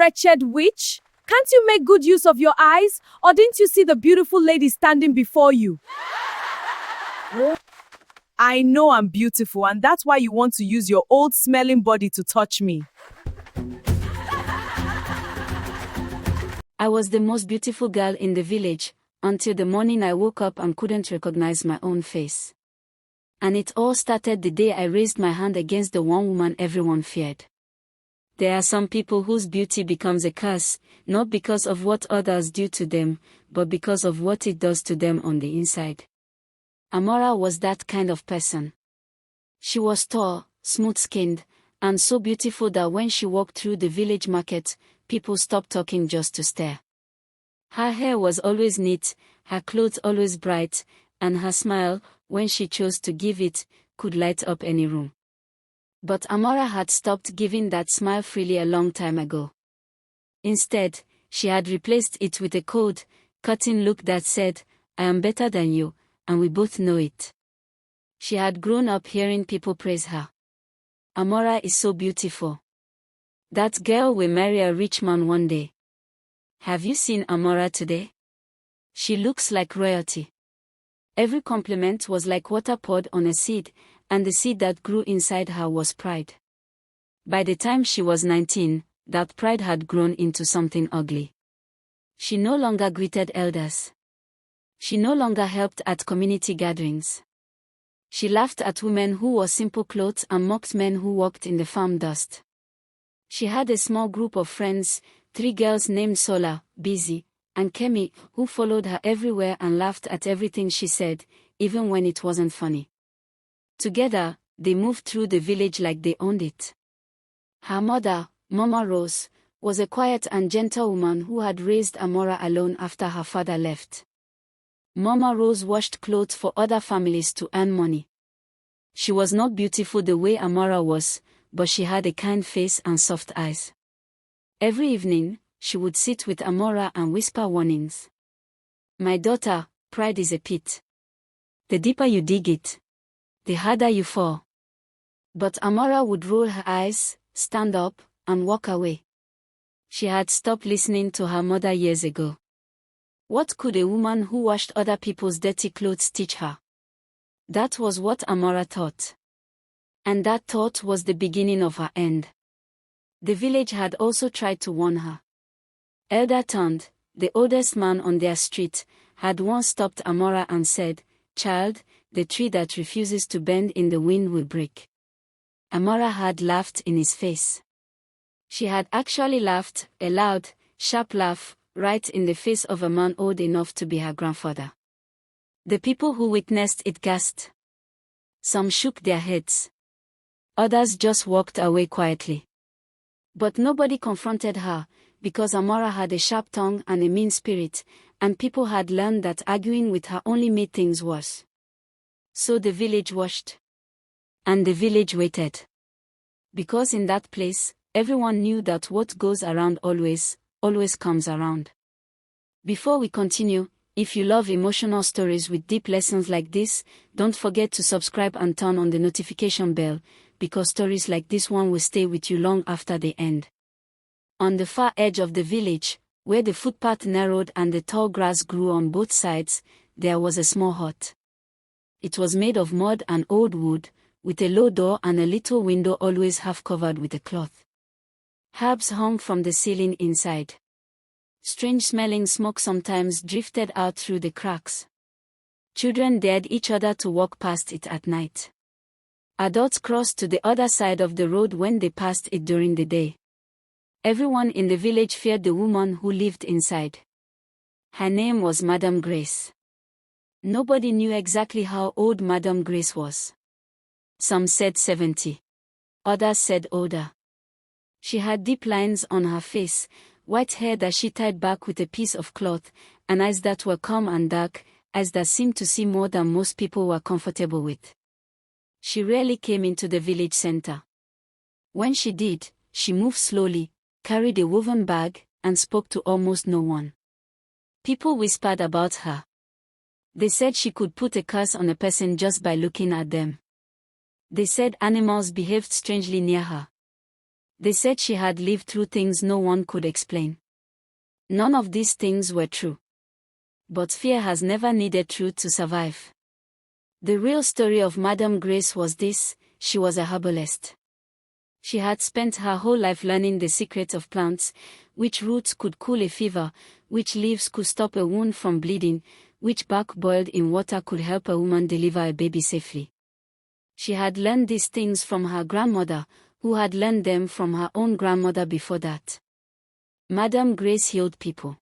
wretched witch? Can't you make good use of your eyes? Or didn't you see the beautiful lady standing before you? I know I'm beautiful, and that's why you want to use your old-smelling body to touch me. I was the most beautiful girl in the village, until the morning I woke up and couldn't recognize my own face. And it all started the day I raised my hand against the one woman everyone feared. There are some people whose beauty becomes a curse, not because of what others do to them, but because of what it does to them on the inside. Amora was that kind of person. She was tall, smooth-skinned, and so beautiful that when she walked through the village market, people stopped talking just to stare. Her hair was always neat, her clothes always bright, and her smile, when she chose to give it, could light up any room. But Amara had stopped giving that smile freely a long time ago. Instead, she had replaced it with a cold, cutting look that said, "I am better than you, and we both know it." She had grown up hearing people praise her. "Amora is so beautiful. That girl will marry a rich man one day. Have you seen Amora today? She looks like royalty." Every compliment was like water poured on a seed, and the seed that grew inside her was pride. By the time she was 19, that pride had grown into something ugly. She no longer greeted elders. She no longer helped at community gatherings. She laughed at women who wore simple clothes and mocked men who walked in the farm dust. She had a small group of friends, 3 girls named Sola, Busy, and Kemi, who followed her everywhere and laughed at everything she said, even when it wasn't funny. Together, they moved through the village like they owned it. Her mother, Mama Rose, was a quiet and gentle woman who had raised Amora alone after her father left. Mama Rose washed clothes for other families to earn money. She was not beautiful the way Amora was, but she had a kind face and soft eyes. Every evening, she would sit with Amora and whisper warnings. "My daughter, pride is a pit. The deeper you dig it, the harder you fall." But Amora would roll her eyes, stand up, and walk away. She had stopped listening to her mother years ago. What could a woman who washed other people's dirty clothes teach her? That was what Amora thought. And that thought was the beginning of her end. The village had also tried to warn her. Elder Tund, the oldest man on their street, had once stopped Amora and said, "Child, the tree that refuses to bend in the wind will break." Amora had laughed in his face. She had actually laughed, a loud, sharp laugh, right in the face of a man old enough to be her grandfather. The people who witnessed it gasped. Some shook their heads. Others just walked away quietly. But nobody confronted her, because Amora had a sharp tongue and a mean spirit, and people had learned that arguing with her only made things worse. So the village watched. And the village waited. Because in that place, everyone knew that what goes around always comes around. Before we continue, if you love emotional stories with deep lessons like this, don't forget to subscribe and turn on the notification bell, because stories like this one will stay with you long after they end. On the far edge of the village, where the footpath narrowed and the tall grass grew on both sides, there was a small hut. It was made of mud and old wood, with a low door and a little window always half covered with a cloth. Herbs hung from the ceiling inside. Strange-smelling smoke sometimes drifted out through the cracks. Children dared each other to walk past it at night. Adults crossed to the other side of the road when they passed it during the day. Everyone in the village feared the woman who lived inside. Her name was Madame Grace. Nobody knew exactly how old Madame Grace was. Some said 70. Others said older. She had deep lines on her face, white hair that she tied back with a piece of cloth, and eyes that were calm and dark, eyes that seemed to see more than most people were comfortable with. She rarely came into the village center. When she did, she moved slowly, carried a woven bag, and spoke to almost no one. People whispered about her. They said she could put a curse on a person just by looking at them. They said animals behaved strangely near her. They said she had lived through things no one could explain. None of these things were true. But fear has never needed truth to survive. The real story of Madame Grace was this: she was a herbalist. She had spent her whole life learning the secrets of plants, which roots could cool a fever, which leaves could stop a wound from bleeding, which bark boiled in water could help a woman deliver a baby safely. She had learned these things from her grandmother, who had learned them from her own grandmother before that. Madame Grace healed people.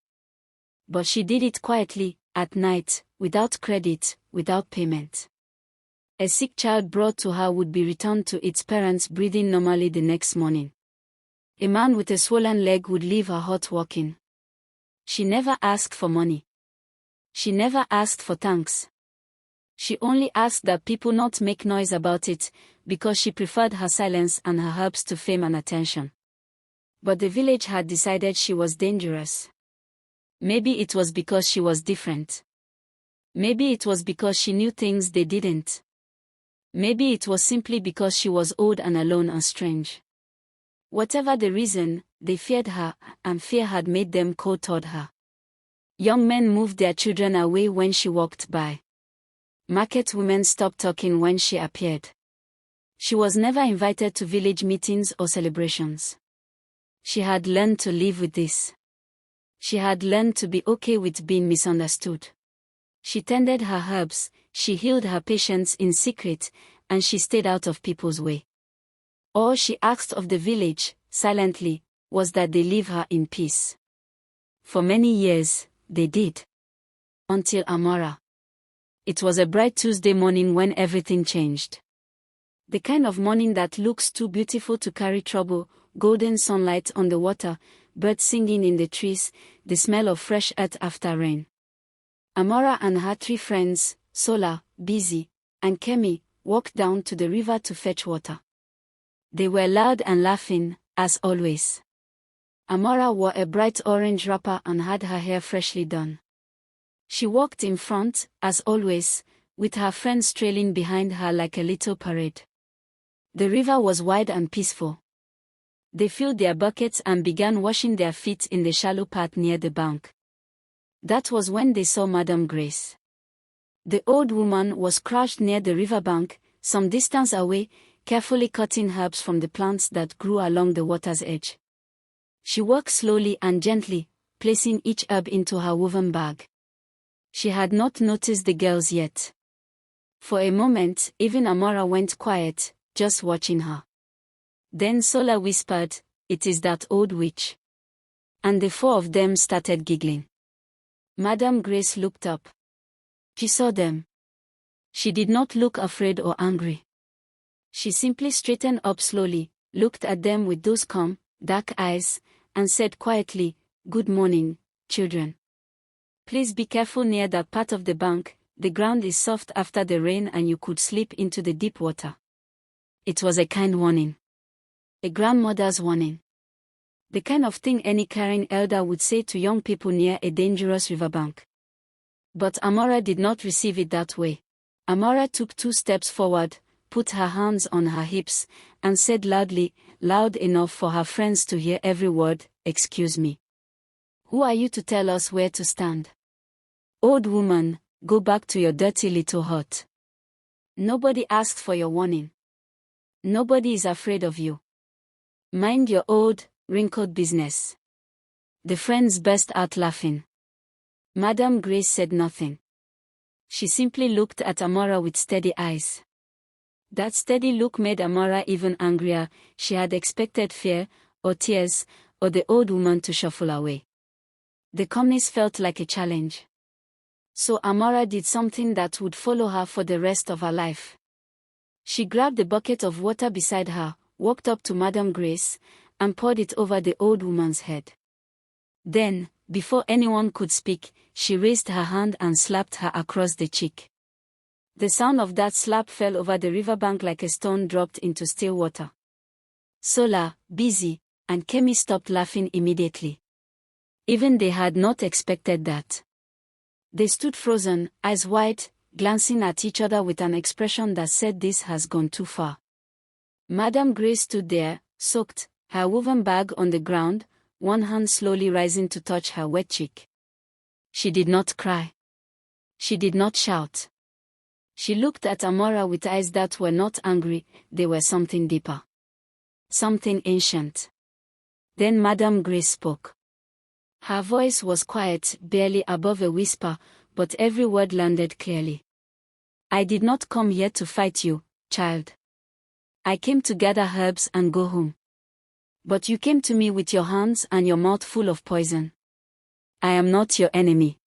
But she did it quietly, at night, without credit, without payment. A sick child brought to her would be returned to its parents breathing normally the next morning. A man with a swollen leg would leave her hut walking. She never asked for money. She never asked for thanks. She only asked that people not make noise about it, because she preferred her silence and her herbs to fame and attention. But the village had decided she was dangerous. Maybe it was because she was different. Maybe it was because she knew things they didn't. Maybe it was simply because she was old and alone and strange. Whatever the reason, they feared her, and fear had made them cold toward her. Young men moved their children away when she walked by. Market women stopped talking when she appeared. She was never invited to village meetings or celebrations. She had learned to live with this. She had learned to be okay with being misunderstood. She tended her herbs, she healed her patients in secret, and she stayed out of people's way. All she asked of the village, silently, was that they leave her in peace. For many years, they did. Until Amara. It was a bright Tuesday morning when everything changed. The kind of morning that looks too beautiful to carry trouble: golden sunlight on the water, birds singing in the trees, the smell of fresh earth after rain. Amora and her 3 friends, Sola, Busy, and Kemi, walked down to the river to fetch water. They were loud and laughing, as always. Amora wore a bright orange wrapper and had her hair freshly done. She walked in front, as always, with her friends trailing behind her like a little parade. The river was wide and peaceful. They filled their buckets and began washing their feet in the shallow path near the bank. That was when they saw Madame Grace. The old woman was crouched near the riverbank, some distance away, carefully cutting herbs from the plants that grew along the water's edge. She walked slowly and gently, placing each herb into her woven bag. She had not noticed the girls yet. For a moment, even Amora went quiet, just watching her. Then Sola whispered, "It is that old witch." And the 4 of them started giggling. Madame Grace looked up. She saw them. She did not look afraid or angry. She simply straightened up slowly, looked at them with those calm, dark eyes, and said quietly, "Good morning, children. Please be careful near that part of the bank. The ground is soft after the rain and you could slip into the deep water." It was a kind warning. A grandmother's warning. The kind of thing any caring elder would say to young people near a dangerous riverbank. But Amora did not receive it that way. Amora took 2 steps forward, put her hands on her hips, and said loudly, loud enough for her friends to hear every word, "Excuse me. Who are you to tell us where to stand? Old woman, go back to your dirty little hut. Nobody asked for your warning. Nobody is afraid of you. Mind your old, wrinkled business." The friends burst out laughing. Madame Grace said nothing. She simply looked at Amora with steady eyes. That steady look made Amora even angrier. She had expected fear, or tears, or the old woman to shuffle away. The calmness felt like a challenge. So Amora did something that would follow her for the rest of her life. She grabbed the bucket of water beside her, walked up to Madame Grace, and poured it over the old woman's head. Then, before anyone could speak, she raised her hand and slapped her across the cheek. The sound of that slap fell over the riverbank like a stone dropped into still water. Sola, Busy, and Kemi stopped laughing immediately. Even they had not expected that. They stood frozen, eyes wide, glancing at each other with an expression that said this has gone too far. Madame Grace stood there, soaked, her woven bag on the ground, one hand slowly rising to touch her wet cheek. She did not cry. She did not shout. She looked at Amora with eyes that were not angry, they were something deeper. Something ancient. Then Madame Grace spoke. Her voice was quiet, barely above a whisper, but every word landed clearly. I did not come here to fight you, child. I came to gather herbs and go home. But you came to me with your hands and your mouth full of poison. I am not your enemy.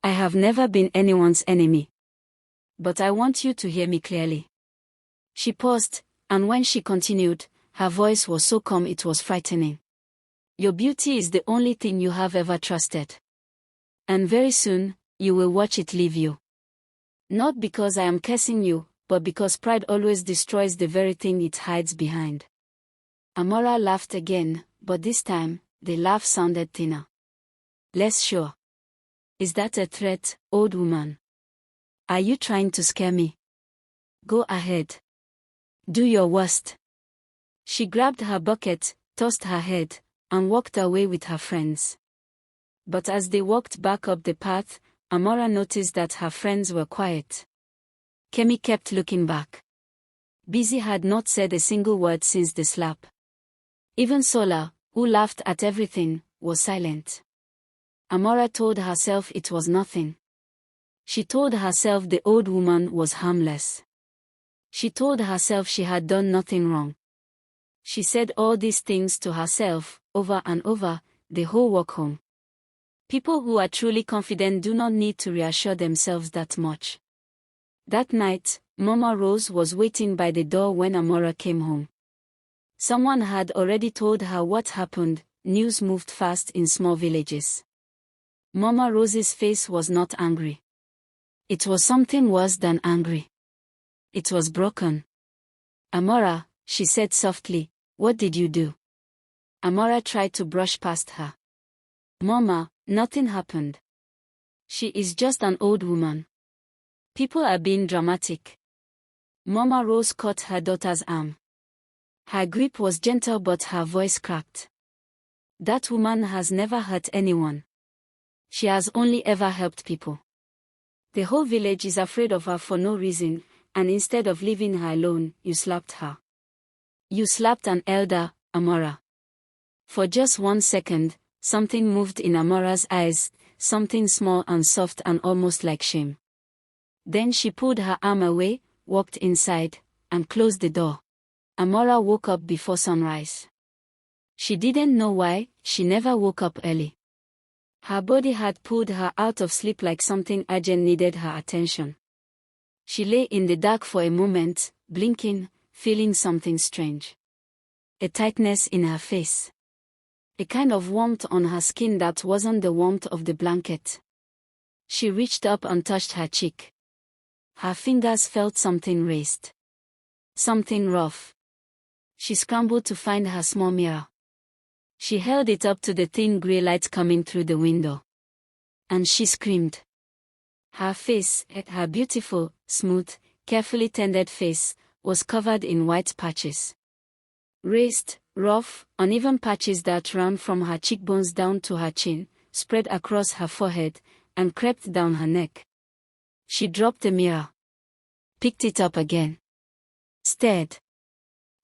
I have never been anyone's enemy. But I want you to hear me clearly. She paused, and when she continued, her voice was so calm it was frightening. Your beauty is the only thing you have ever trusted. And very soon, you will watch it leave you. Not because I am cursing you, but because pride always destroys the very thing it hides behind. Amora laughed again, but this time, the laugh sounded thinner. Less sure. Is that a threat, old woman? Are you trying to scare me? Go ahead. Do your worst. She grabbed her bucket, tossed her head, and walked away with her friends. But as they walked back up the path, Amora noticed that her friends were quiet. Kemi kept looking back. Busy had not said a single word since the slap. Even Sola, who laughed at everything, was silent. Amora told herself it was nothing. She told herself the old woman was harmless. She told herself she had done nothing wrong. She said all these things to herself, over and over, the whole walk home. People who are truly confident do not need to reassure themselves that much. That night, Mama Rose was waiting by the door when Amora came home. Someone had already told her what happened. News moved fast in small villages. Mama Rose's face was not angry. It was something worse than angry. It was broken. Amora, she said softly, what did you do? Amora tried to brush past her. Mama, nothing happened. She is just an old woman. People are being dramatic. Mama Rose caught her daughter's arm. Her grip was gentle but her voice cracked. That woman has never hurt anyone. She has only ever helped people. The whole village is afraid of her for no reason, and instead of leaving her alone, you slapped her. You slapped an elder, Amora. For just 1 second, something moved in Amora's eyes, something small and soft and almost like shame. Then she pulled her arm away, walked inside, and closed the door. Amora woke up before sunrise. She didn't know why, she never woke up early. Her body had pulled her out of sleep like something urgent needed her attention. She lay in the dark for a moment, blinking, feeling something strange. A tightness in her face. A kind of warmth on her skin that wasn't the warmth of the blanket. She reached up and touched her cheek. Her fingers felt something raised. Something rough. She scrambled to find her small mirror. She held it up to the thin grey light coming through the window. And she screamed. Her face, her beautiful, smooth, carefully tended face, was covered in white patches. Raised, rough, uneven patches that ran from her cheekbones down to her chin, spread across her forehead, and crept down her neck. She dropped the mirror. Picked it up again. Stared.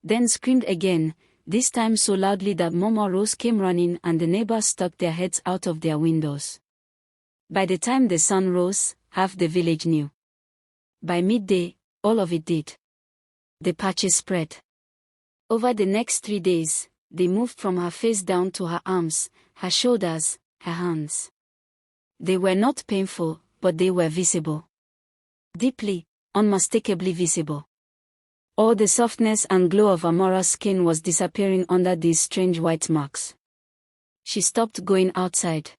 Then screamed again, this time so loudly that Mama Rose came running and the neighbors stuck their heads out of their windows. By the time the sun rose, half the village knew. By midday, all of it did. The patches spread. Over the next 3 days, they moved from her face down to her arms, her shoulders, her hands. They were not painful, but they were visible. Deeply, unmistakably visible. All the softness and glow of Amora's skin was disappearing under these strange white marks. She stopped going outside.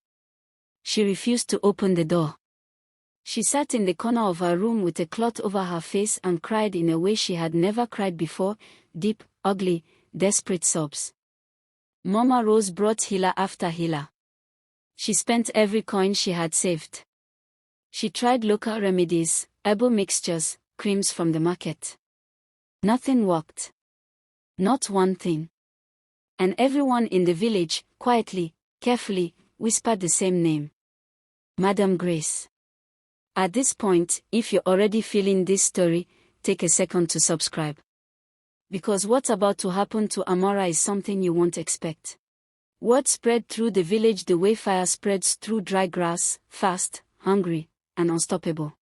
She refused to open the door. She sat in the corner of her room with a cloth over her face and cried in a way she had never cried before, deep, ugly, desperate sobs. Mama Rose brought healer after healer. She spent every coin she had saved. She tried local remedies, herbal mixtures, creams from the market. Nothing worked. Not one thing. And everyone in the village, quietly, carefully, whispered the same name. Madam Grace. At this point, if you're already feeling this story, take a second to subscribe. Because what's about to happen to Amora is something you won't expect. Word spread through the village the way fire spreads through dry grass, fast, hungry, and unstoppable.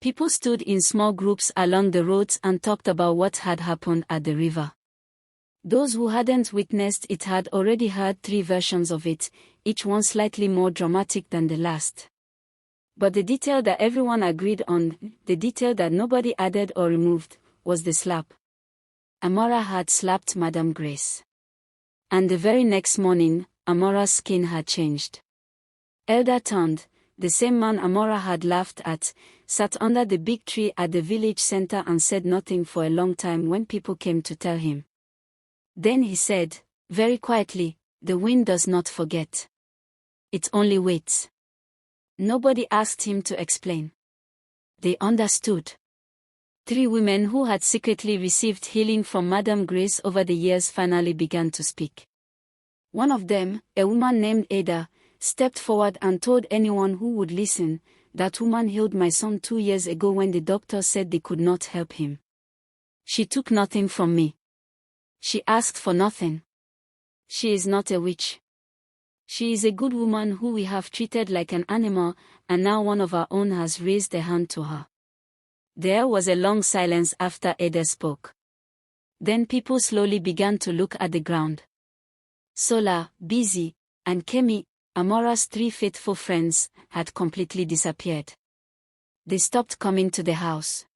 People stood in small groups along the roads and talked about what had happened at the river. Those who hadn't witnessed it had already heard 3 versions of it, each one slightly more dramatic than the last. But the detail that everyone agreed on, the detail that nobody added or removed, was the slap. Amara had slapped Madam Grace. And the very next morning, Amora's skin had changed. Elder turned, the same man Amora had laughed at, sat under the big tree at the village center and said nothing for a long time when people came to tell him. Then he said, very quietly, "The wind does not forget. It only waits." Nobody asked him to explain. They understood. 3 women who had secretly received healing from Madame Grace over the years finally began to speak. One of them, a woman named Ada, stepped forward and told anyone who would listen, "That woman healed my son 2 years ago when the doctor said they could not help him. She took nothing from me. She asked for nothing. She is not a witch. She is a good woman who we have treated like an animal, and now one of our own has raised a hand to her." There was a long silence after Ada spoke. Then people slowly began to look at the ground. Sola, Busy, and Kemi, Amora's 3 faithful friends, had completely disappeared. They stopped coming to the house.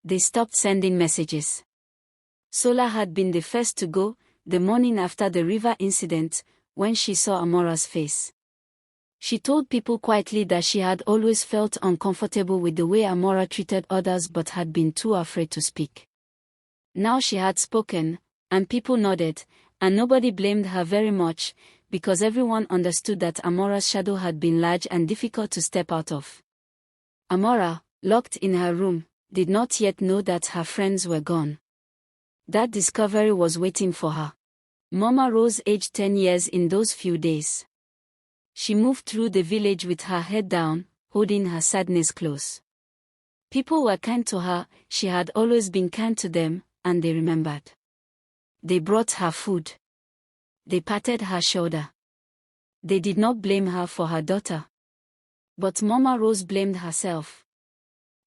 They stopped sending messages. Sola had been the first to go, the morning after the river incident, when she saw Amora's face. She told people quietly that she had always felt uncomfortable with the way Amora treated others but had been too afraid to speak. Now she had spoken, and people nodded, and nobody blamed her very much, because everyone understood that Amora's shadow had been large and difficult to step out of. Amora, locked in her room, did not yet know that her friends were gone. That discovery was waiting for her. Mama Rose aged 10 years in those few days. She moved through the village with her head down, holding her sadness close. People were kind to her, she had always been kind to them, and they remembered. They brought her food. They patted her shoulder. They did not blame her for her daughter. But Mama Rose blamed herself.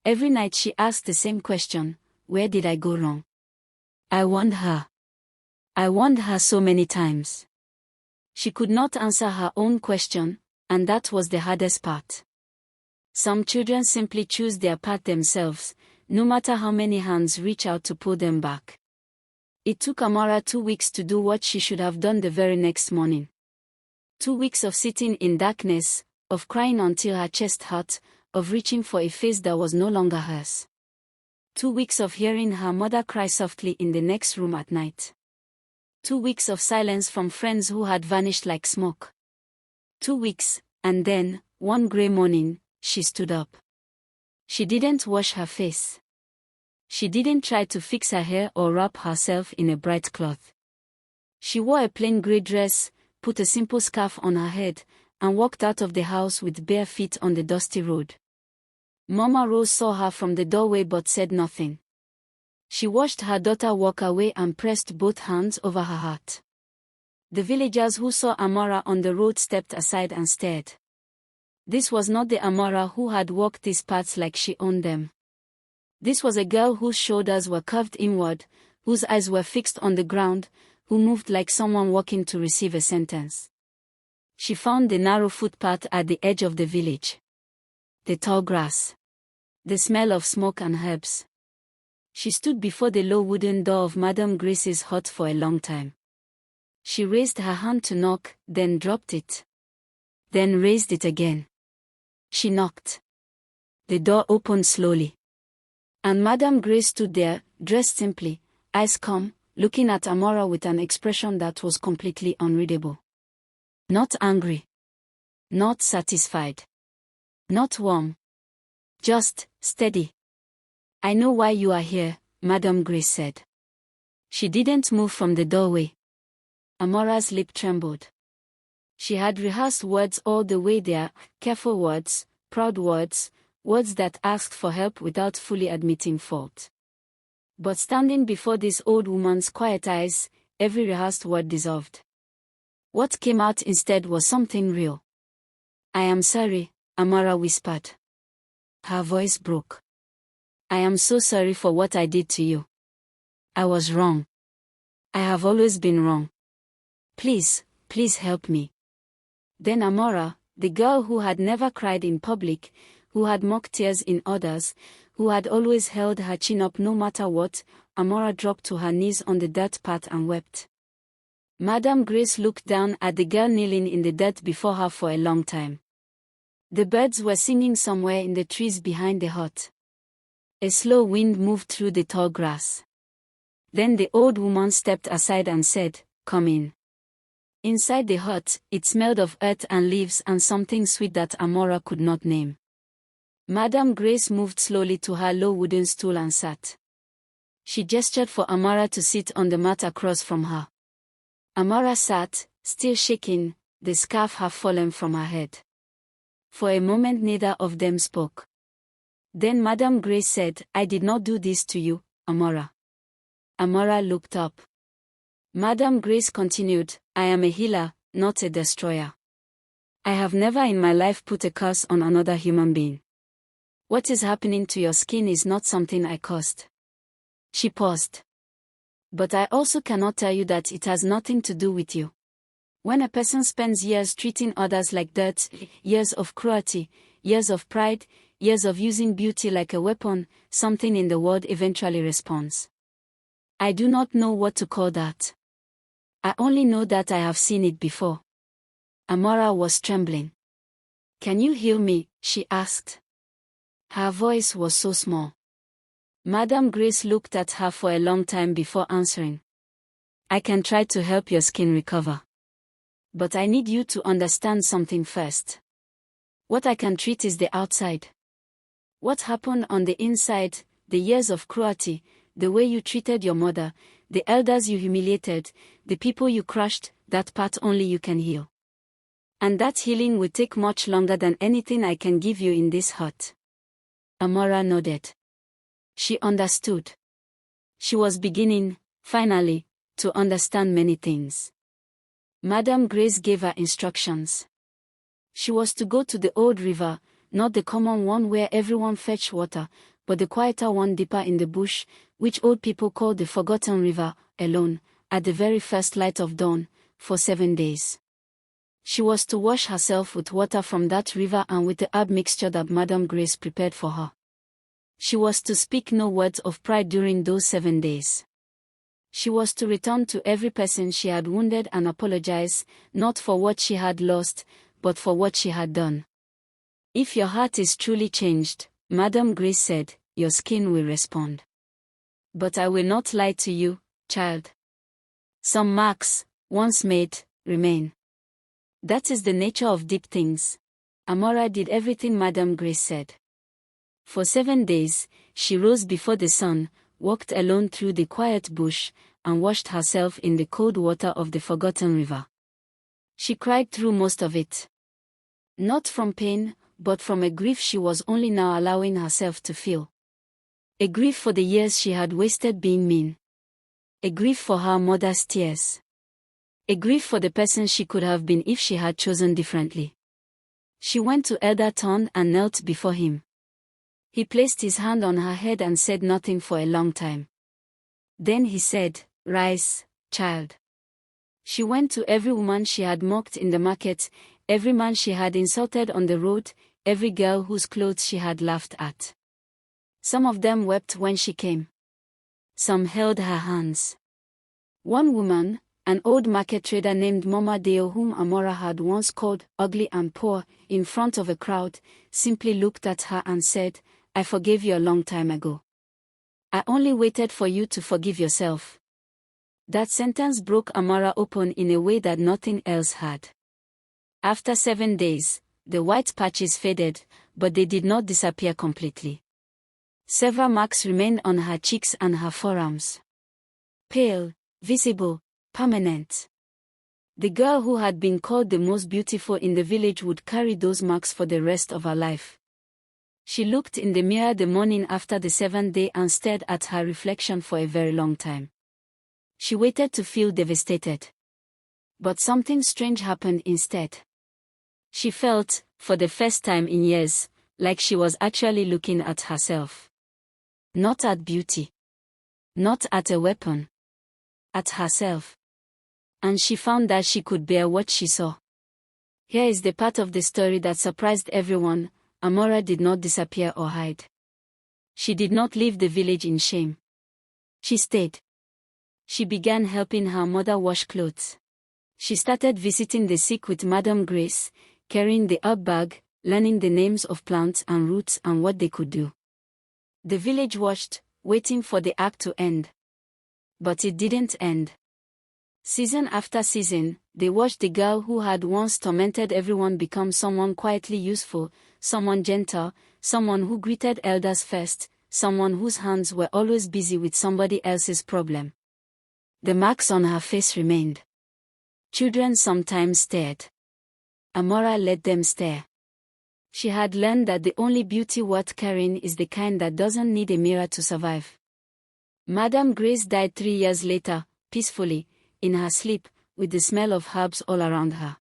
Every night she asked the same question, "Where did I go wrong? I warned her. I warned her so many times." She could not answer her own question, and that was the hardest part. Some children simply choose their path themselves, no matter how many hands reach out to pull them back. It took Amara 2 weeks to do what she should have done the very next morning. 2 weeks of sitting in darkness, of crying until her chest hurt, of reaching for a face that was no longer hers. 2 weeks of hearing her mother cry softly in the next room at night. 2 weeks of silence from friends who had vanished like smoke. 2 weeks, and then, one grey morning, she stood up. She didn't wash her face. She didn't try to fix her hair or wrap herself in a bright cloth. She wore a plain grey dress, put a simple scarf on her head, and walked out of the house with bare feet on the dusty road. Mama Rose saw her from the doorway but said nothing. She watched her daughter walk away and pressed both hands over her heart. The villagers who saw Amara on the road stepped aside and stared. This was not the Amara who had walked these paths like she owned them. This was a girl whose shoulders were curved inward, whose eyes were fixed on the ground, who moved like someone walking to receive a sentence. She found the narrow footpath at the edge of the village. The tall grass. The smell of smoke and herbs. She stood before the low wooden door of Madame Grace's hut for a long time. She raised her hand to knock, then dropped it. Then raised it again. She knocked. The door opened slowly. And Madame Grace stood there, dressed simply, eyes calm, looking at Amora with an expression that was completely unreadable. Not angry. Not satisfied. Not warm. Just steady. "I know why you are here," Madame Grace said. She didn't move from the doorway. Amora's lip trembled. She had rehearsed words all the way there, careful words, proud words, words that asked for help without fully admitting fault. But standing before this old woman's quiet eyes, every rehearsed word dissolved. What came out instead was something real. "I am sorry," Amara whispered. Her voice broke. "I am so sorry for what I did to you. I was wrong. I have always been wrong. Please, please help me." Then Amora, the girl who had never cried in public, who had mocked tears in others, who had always held her chin up no matter what, Amora dropped to her knees on the dirt path and wept. Madame Grace looked down at the girl kneeling in the dirt before her for a long time. The birds were singing somewhere in the trees behind the hut. A slow wind moved through the tall grass. Then the old woman stepped aside and said, "Come in." Inside the hut, it smelled of earth and leaves and something sweet that Amora could not name. Madame Grace moved slowly to her low wooden stool and sat. She gestured for Amara to sit on the mat across from her. Amara sat, still shaking, the scarf half fallen from her head. For a moment neither of them spoke. Then Madame Grace said, "I did not do this to you, Amora." Amora looked up. Madame Grace continued, "I am a healer, not a destroyer. I have never in my life put a curse on another human being. What is happening to your skin is not something I caused." She paused. "But I also cannot tell you that it has nothing to do with you. When a person spends years treating others like dirt, years of cruelty, years of pride, years of using beauty like a weapon, something in the world eventually responds. I do not know what to call that. I only know that I have seen it before." Amora was trembling. "Can you heal me?" she asked. Her voice was so small. Madame Grace looked at her for a long time before answering. "I can try to help your skin recover. But I need you to understand something first. What I can treat is the outside. What happened on the inside, the years of cruelty, the way you treated your mother, the elders you humiliated, the people you crushed, that part only you can heal. And that healing will take much longer than anything I can give you in this hut." Amora nodded. She understood. She was beginning, finally, to understand many things. Madame Grace gave her instructions. She was to go to the old river, not the common one where everyone fetched water, but the quieter one deeper in the bush, which old people call the Forgotten River, alone, at the very first light of dawn, for 7 days. She was to wash herself with water from that river and with the herb mixture that Madame Grace prepared for her. She was to speak no words of pride during those 7 days. She was to return to every person she had wounded and apologize, not for what she had lost, but for what she had done. "If your heart is truly changed," Madame Grace said, "your skin will respond. But I will not lie to you, child. Some marks, once made, remain. That is the nature of deep things." Amora did everything Madame Grace said. For 7 days, she rose before the sun, walked alone through the quiet bush, and washed herself in the cold water of the Forgotten River. She cried through most of it. Not from pain, but from a grief she was only now allowing herself to feel. A grief for the years she had wasted being mean. A grief for her mother's tears. A grief for the person she could have been if she had chosen differently. She went to Elder Thorn and knelt before him. He placed his hand on her head and said nothing for a long time. Then he said, "Rise, child." She went to every woman she had mocked in the market, every man she had insulted on the road, every girl whose clothes she had laughed at. Some of them wept when she came. Some held her hands. One woman, an old market trader named Mama Deo, whom Amora had once called ugly and poor, in front of a crowd, simply looked at her and said, "I forgave you a long time ago. I only waited for you to forgive yourself." That sentence broke Amara open in a way that nothing else had. After 7 days, the white patches faded, but they did not disappear completely. Several marks remained on her cheeks and her forearms. Pale, visible, permanent. The girl who had been called the most beautiful in the village would carry those marks for the rest of her life. She looked in the mirror the morning after the seventh day and stared at her reflection for a very long time. She waited to feel devastated. But something strange happened instead. She felt, for the first time in years, like she was actually looking at herself. Not at beauty. Not at a weapon. At herself. And she found that she could bear what she saw. Here is the part of the story that surprised everyone. Amora did not disappear or hide. She did not leave the village in shame. She stayed. She began helping her mother wash clothes. She started visiting the sick with Madame Grace, carrying the herb bag, learning the names of plants and roots and what they could do. The village watched, waiting for the act to end. But it didn't end. Season after season, they watched the girl who had once tormented everyone become someone quietly useful, someone gentle, someone who greeted elders first, someone whose hands were always busy with somebody else's problem. The marks on her face remained. Children sometimes stared. Amora let them stare. She had learned that the only beauty worth carrying is the kind that doesn't need a mirror to survive. Madame Grace died 3 years later, peacefully, in her sleep, with the smell of herbs all around her.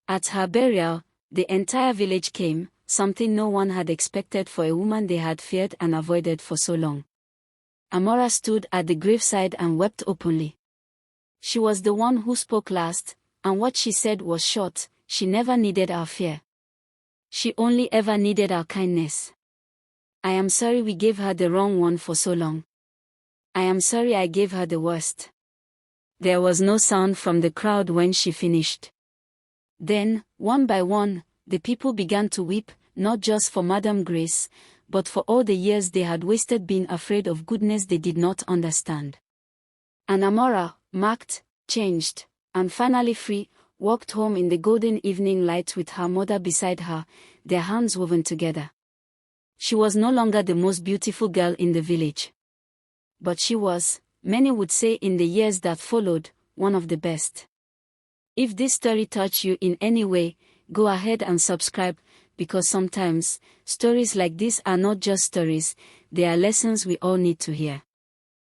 At her burial, the entire village came, something no one had expected for a woman they had feared and avoided for so long. Amora stood at the graveside and wept openly. She was the one who spoke last, and what she said was short. She never needed our fear. She only ever needed our kindness. I am sorry we gave her the wrong one for so long. I am sorry I gave her the worst. There was no sound from the crowd when she finished. Then, one by one, the people began to weep, not just for Madame Grace, but for all the years they had wasted being afraid of goodness they did not understand. And Amora, marked, changed, and finally free, walked home in the golden evening light with her mother beside her, their hands woven together. She was no longer the most beautiful girl in the village. But she was, many would say in the years that followed, one of the best. If this story touched you in any way, go ahead and subscribe, because sometimes, stories like this are not just stories, they are lessons we all need to hear.